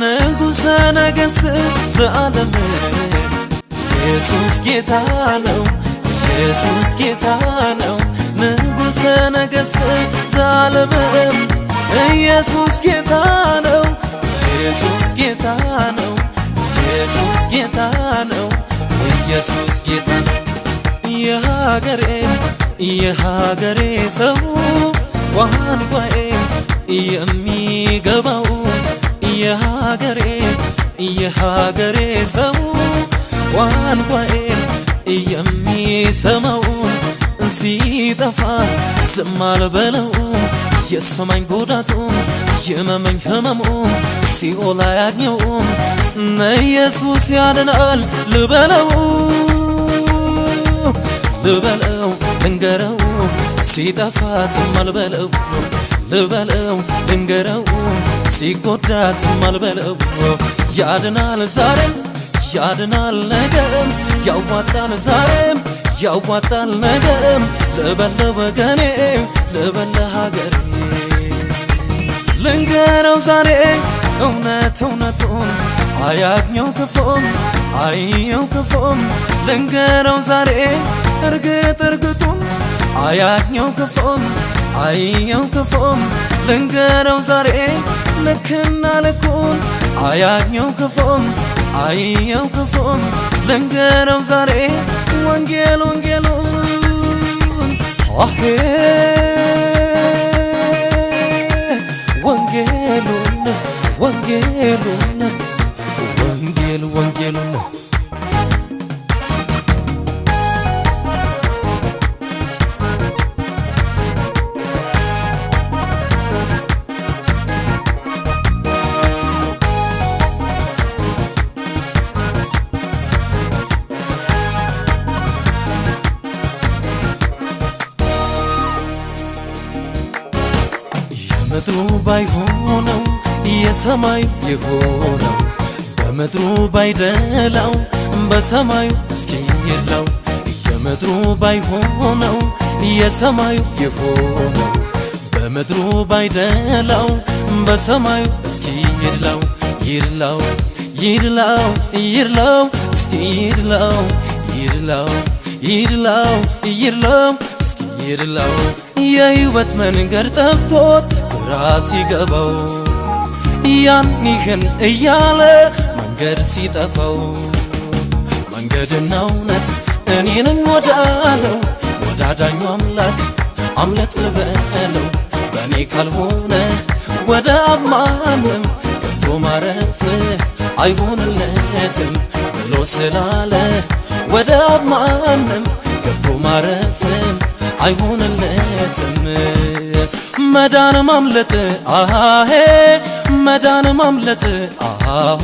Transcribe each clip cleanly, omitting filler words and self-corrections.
ንጉሠ ነገሥት ዘዓለም ኢየሱስ ጌታ ነው ኢየሱስ ጌታ ነው ንጉሠ ነገሥት ዘዓለም ኢየሱስ ጌታ ነው ኢየሱስ ጌታ ነው ኢየሱስ ጌታ ነው ኢየሱስ ጌታ ነው የሀገሬ ሰው ቋንቋዬ የሚገባው የሀገሬ ሰው ቋንቋዬ የሚሰማው ሲጠፋ ዝም አልበለው የሰማኝ ጉዳቱ የመመኝ ህመሙ ሲኦል አያግኘው ኢየሱስ ያድናል ልበለው ልንገረው ሲጠፋ ዝም አልበለው ልበለው ልንገረው ሲጎዳ ዝም አልበለው ያድናል ዛሬም ያድናል ነገም ያዋጣል ዛሬም ያዋጣል ነገም ልበለው ወገኔ ልበለው ሀገሬ ልንገረው ዛሬ እውነቱን አያግኘው ክፉም ልንገረው ዛሬ እርግጡን አያግኘው ክፉም ልንገረው ዛሬ ልክና ልኩን አያግኘው ክፉም ልንገረው ዛሬ ወንጌሉን ወንጌሉን በምድሩ ባይሆነው የሰማይ የሆነው በምድሩ ባይደላው በሰማዩ እስኪ የለው የምድሩ ባይሆነው የሰማዩ የሆነው በምድሩ ባይደላው በሰማዩ እስኪ የለው ይድላው እስኪ ይድላው እስኪ ይድላው የህይወት መንገድ ጠፍቶት ግራ ሲገባው ያንይህን እያለ መንገድ ሲጠፋው መንገድና እውነት እኔ ነኝ ወዳለው ወዳዳኙ አምላክ አምለጥ ልበለው በእኔ ካልሆነ ወደ አብ ማንም ገብቶ ማረፍ አይሆንለትም ብሎ ስላለ ወደ አብ ማንም ገብቶ ማረፍ አይሆንለትም መዳን ማምለጥ አሄ መዳን ማምለጥ አሆ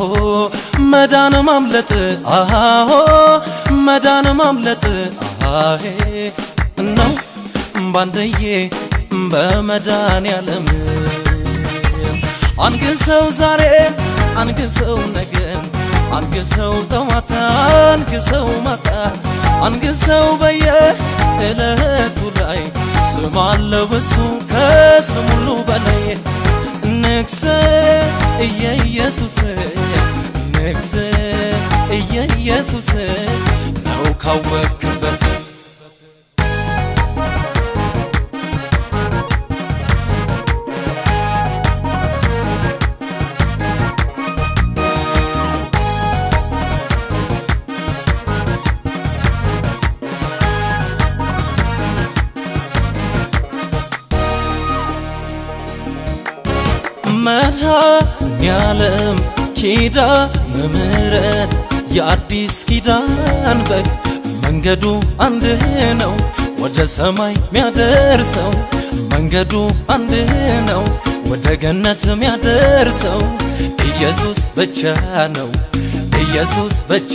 መዳን ማምለጥ አሆ መዳን ማምለጥ አሄ ነው ባንደዬ በመዳን ያለም አንግሰው ዛሬ አንግሰው ነገ አንግሰው ጠዋት አንግሰው ማታ አንግሰው በየዕለቱ ላይ ስም አለው እሱ ከስም ሁሉ በላይ ንግስ ኢየሱስ ንግስ ኢየሱስ ነው ካወቅበት መድኃኔዓለም ኪዳነ ምሕረት የአዲስ ኪዳን በግ መንገዱ አንድ ነው ወደ ሰማይ ሚያደርሰው መንገዱ አንድ ነው ወደ ገነት ሚያደርሰው ኢየሱስ ብቻ ነው ኢየሱስ ብቻ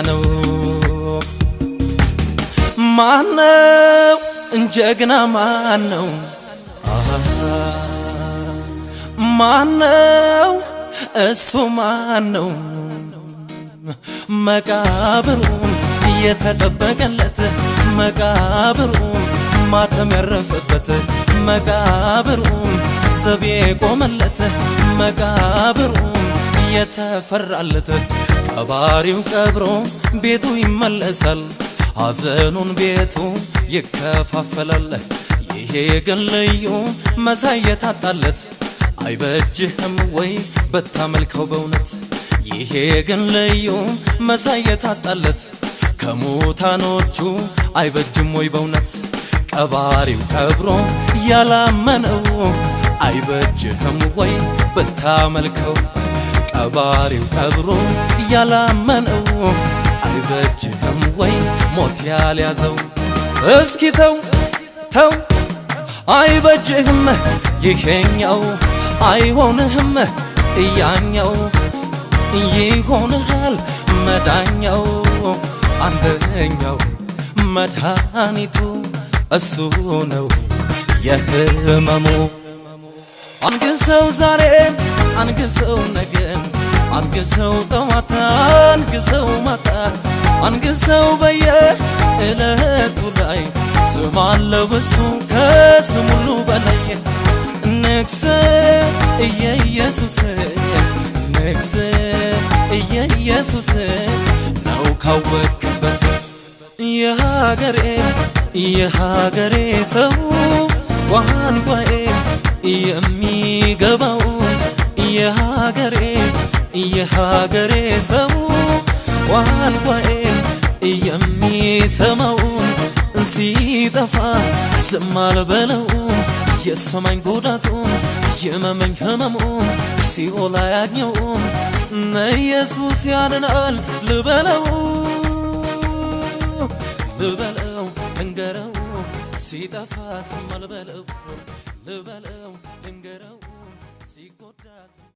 ነው ማነው ጀግና ማነው ማነው እሱ ማነው መቃብሩን የተጠበቀለት መቃብሩን ማተም ያረፈበት መቃብሩም ዘብ የቆመለት መቃብሩም የተፈራለት ቀባሪው ቀብሮ ቤቱ ይመለሳል ሐዘኑን ቤቱ ይከፋፈላል ይሄ ግን ልዩ መሳይ የታጣለት አይበጅህም ወይ በታመልከው በእውነት ይሄ ግን ልዩ መሳይ የታጣለት ከሙታኖቹ አይበጅም ወይ በእውነት ቀባሪው ቀብሮ ያላመነው አይበጅህም ወይ በታመልከው ቀባሪው ቀብሮ ያላመነው አይበጅህም ወይ ሞት ያልያዘው እስኪ ተው ተው አይበጅህም ይሄኛው አይሆንህም ያኛው ይሆንሃል መዳኛው አንደኛው መድኃኒቱ እሱ ነው የህመሙ አንግሰው ዛሬ አንግሰው ነገ አንግሰው ጠዋት አንግሰው ማታ አንግሰው በየዕለቱ ላይ ስም አለው እሱ ከስም ሁሉ በላይ ንግስ ኢየሱስ ንግስ ኢየሱስ ነው ካወቅበት የሀገሬ ሰው ቋንቋዬ የሚገባው የሀገሬ ሰው ቋንቋዬን የሚሰማው ሲጠፋ ዝም አልበለው የሰማኝ ጉዳቱን የመመኝ ህመሙን ሲኦል አያግኘውም ኢየሱስ ያድናል ልበለው ልንገረው ሲጠፋ ዝም አልበለው ልበለው ልንገረው ሲጎዳ